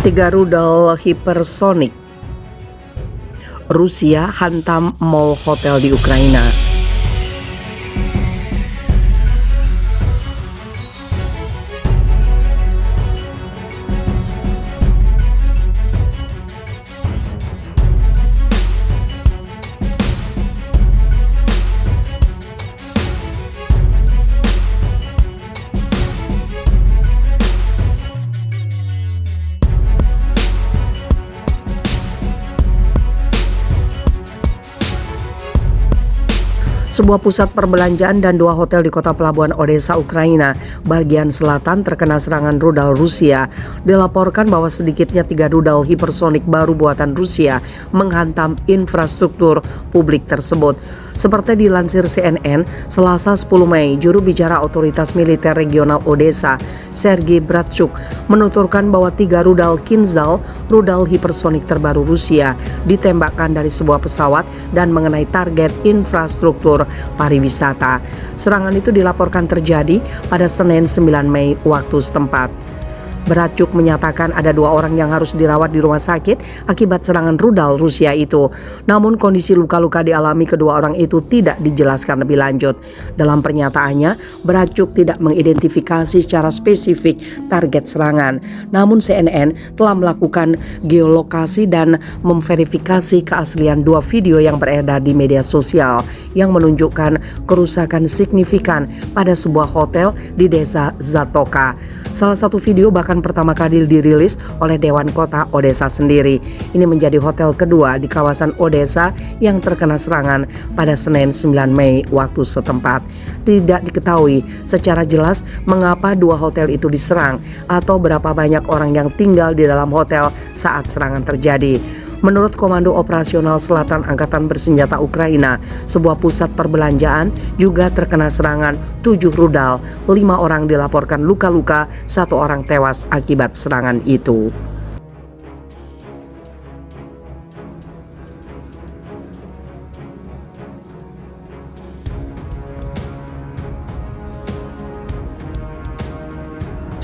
Tiga rudal hipersonik Rusia hantam mall hotel di Ukraina. Sebuah pusat perbelanjaan dan dua hotel di kota pelabuhan Odessa, Ukraina, bagian selatan terkena serangan rudal Rusia. Dilaporkan bahwa sedikitnya 3 rudal hipersonik baru buatan Rusia menghantam infrastruktur publik tersebut. Seperti dilansir CNN, Selasa 10 Mei, juru bicara otoritas militer regional Odessa, Sergei Bratchuk, menuturkan bahwa 3 rudal Kinzhal, rudal hipersonik terbaru Rusia, ditembakkan dari sebuah pesawat dan mengenai target infrastruktur pariwisata. Serangan itu dilaporkan terjadi pada Senin 9 Mei waktu setempat. Bratchuk menyatakan ada 2 orang yang harus dirawat di rumah sakit akibat serangan rudal Rusia itu. Namun kondisi luka-luka dialami kedua orang itu tidak dijelaskan lebih lanjut. Dalam pernyataannya, Bratchuk tidak mengidentifikasi secara spesifik target serangan. Namun CNN telah melakukan geolokasi dan memverifikasi keaslian 2 video yang beredar di media sosial yang menunjukkan kerusakan signifikan pada sebuah hotel di desa Zatoka. Salah satu video bahkan pertama kali dirilis oleh Dewan Kota Odessa sendiri. Ini menjadi hotel kedua di kawasan Odessa yang terkena serangan pada Senin 9 Mei waktu setempat. Tidak diketahui secara jelas mengapa 2 hotel itu diserang atau berapa banyak orang yang tinggal di dalam hotel saat serangan terjadi. Menurut Komando Operasional Selatan Angkatan Bersenjata Ukraina, sebuah pusat perbelanjaan juga terkena serangan 7 rudal. 5 orang dilaporkan luka-luka, 1 orang tewas akibat serangan itu.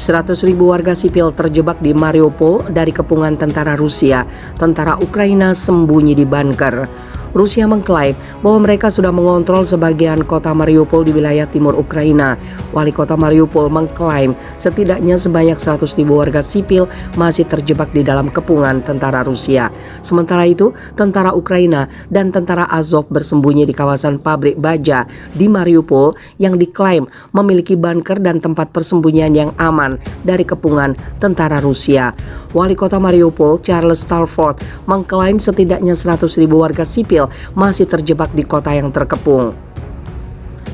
Ribu warga sipil terjebak di Mariupol dari kepungan tentara Rusia. Tentara Ukraina sembunyi di bunker. Rusia mengklaim bahwa mereka sudah mengontrol sebagian kota Mariupol di wilayah timur Ukraina. Wali kota Mariupol mengklaim setidaknya sebanyak 100.000 warga sipil masih terjebak di dalam kepungan tentara Rusia. Sementara itu, tentara Ukraina dan tentara Azov bersembunyi di kawasan pabrik baja di Mariupol yang diklaim memiliki bunker dan tempat persembunyian yang aman dari kepungan tentara Rusia. Wali kota Mariupol, Charles Stalford, mengklaim setidaknya 100.000 warga sipil masih terjebak di kota yang terkepung.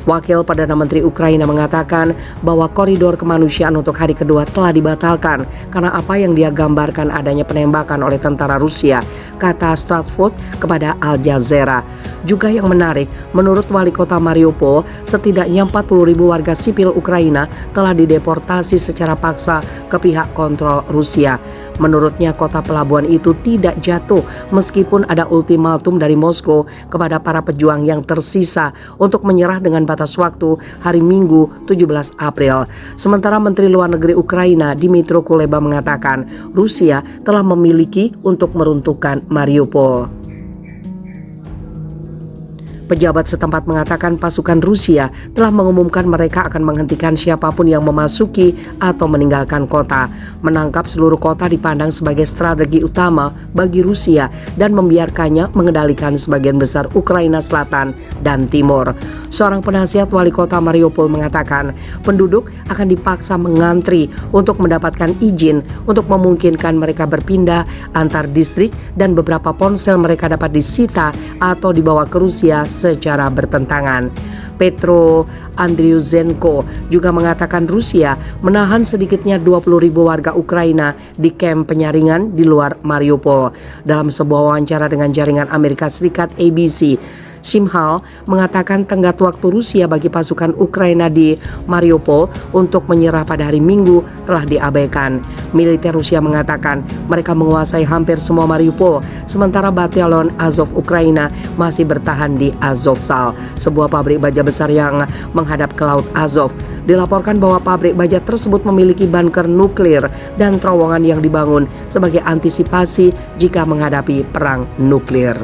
Wakil Perdana Menteri Ukraina mengatakan bahwa koridor kemanusiaan untuk hari kedua telah dibatalkan karena apa yang dia gambarkan adanya penembakan oleh tentara Rusia, kata Stratford kepada Al Jazeera. Juga yang menarik, menurut wali kota Mariupol, setidaknya 40.000 warga sipil Ukraina telah dideportasi secara paksa ke pihak kontrol Rusia. Menurutnya kota pelabuhan itu tidak jatuh meskipun ada ultimatum dari Moskow kepada para pejuang yang tersisa untuk menyerah dengan batas waktu hari Minggu 17 April. Sementara Menteri Luar Negeri Ukraina Dmytro Kuleba mengatakan Rusia telah memiliki untuk meruntuhkan Mariupol. Pejabat setempat mengatakan pasukan Rusia telah mengumumkan mereka akan menghentikan siapapun yang memasuki atau meninggalkan kota. Menangkap seluruh kota dipandang sebagai strategi utama bagi Rusia dan membiarkannya mengendalikan sebagian besar Ukraina Selatan dan Timur. Seorang penasihat wali kota Mariupol mengatakan penduduk akan dipaksa mengantri untuk mendapatkan izin untuk memungkinkan mereka berpindah antar distrik dan beberapa ponsel mereka dapat disita atau dibawa ke Rusia secara bertentangan. Petro Andriuzenko juga mengatakan Rusia menahan sedikitnya 20.000 warga Ukraina di kamp penyaringan di luar Mariupol. Dalam sebuah wawancara dengan jaringan Amerika Serikat ABC, Shimhal mengatakan tenggat waktu Rusia bagi pasukan Ukraina di Mariupol untuk menyerah pada hari Minggu telah diabaikan. Militer Rusia mengatakan mereka menguasai hampir semua Mariupol, sementara Batalion Azov Ukraina masih bertahan di Azovstal, sebuah pabrik baja besar yang menghadap ke Laut Azov. Dilaporkan bahwa pabrik baja tersebut memiliki bunker nuklir dan terowongan yang dibangun sebagai antisipasi jika menghadapi perang nuklir.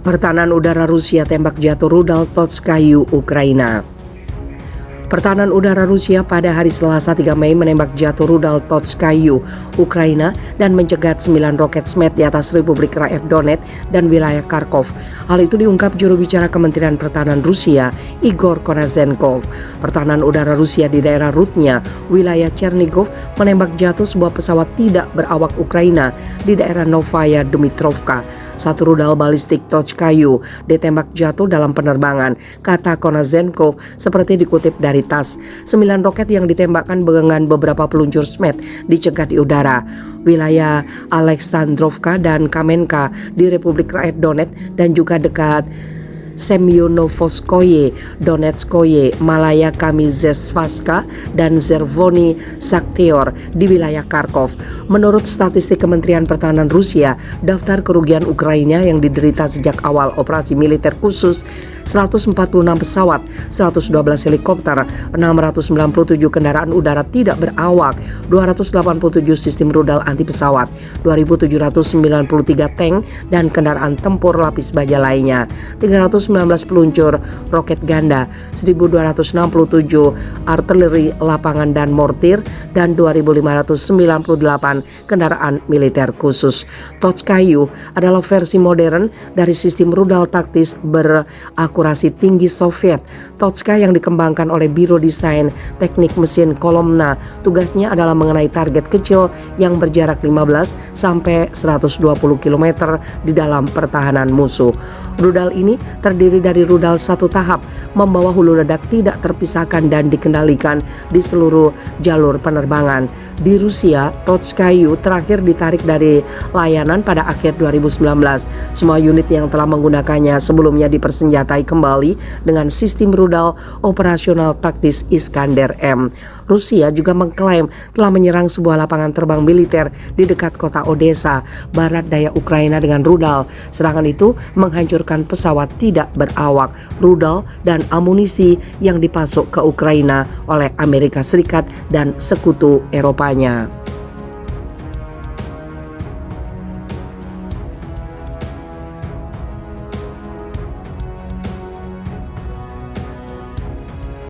Pertahanan udara Rusia tembak jatuh rudal Totskayu, Ukraina. Pertahanan udara Rusia pada hari Selasa 3 Mei menembak jatuh rudal Totskayu, Ukraina dan mencegat 9 roket Smed di atas Republik Rakyat Donetsk dan wilayah Kharkov. Hal itu diungkap juru bicara Kementerian Pertahanan Rusia, Igor Konazenkov. Pertahanan udara Rusia di daerah Rudnya, wilayah Chernigov, menembak jatuh sebuah pesawat tidak berawak Ukraina di daerah Novaya Dmitrovka. Satu rudal balistik Totskayu ditembak jatuh dalam penerbangan, kata Konazenkov seperti dikutip dari TASS. 9 roket yang ditembakkan dengan beberapa peluncur Smed dicegat di udara. Wilayah Aleksandrovka dan Kamenka di Republik Rakyat Donetsk dan juga dekat Semyonovoskoye, Donetskoye, Malaya Kamizhevska, dan Zervony Sakhteor di wilayah Kharkov. Menurut statistik Kementerian Pertahanan Rusia, daftar kerugian Ukraina yang diderita sejak awal operasi militer khusus 146 pesawat, 112 helikopter, 697 kendaraan udara tidak berawak, 287 sistem rudal anti pesawat, 2.793 tank dan kendaraan tempur lapis baja lainnya, 319 peluncur roket ganda, 1.267 artileri lapangan dan mortir, dan 2.598 kendaraan militer khusus. Totskayu adalah versi modern dari sistem rudal taktis berakurasi tinggi Soviet. Totska yang dikembangkan oleh Biro Desain Teknik Mesin Kolomna, tugasnya adalah mengenai target kecil yang berjarak 15 sampai 120 km di dalam pertahanan musuh. Rudal ini terdiri dari rudal satu tahap, membawa hulu ledak tidak terpisahkan dan dikendalikan di seluruh jalur penerbangan. Di Rusia, Totskayu terakhir ditarik dari layanan pada akhir 2019. Semua unit yang telah menggunakannya sebelumnya dipersenjatai kembali dengan sistem rudal operasional taktis Iskander M. Rusia juga mengklaim telah menyerang sebuah lapangan terbang militer di dekat kota Odessa, barat daya Ukraina dengan rudal. Serangan itu menghancurkan pesawat tidak berawak, rudal, dan amunisi yang dipasok ke Ukraina oleh Amerika Serikat dan sekutu Eropanya.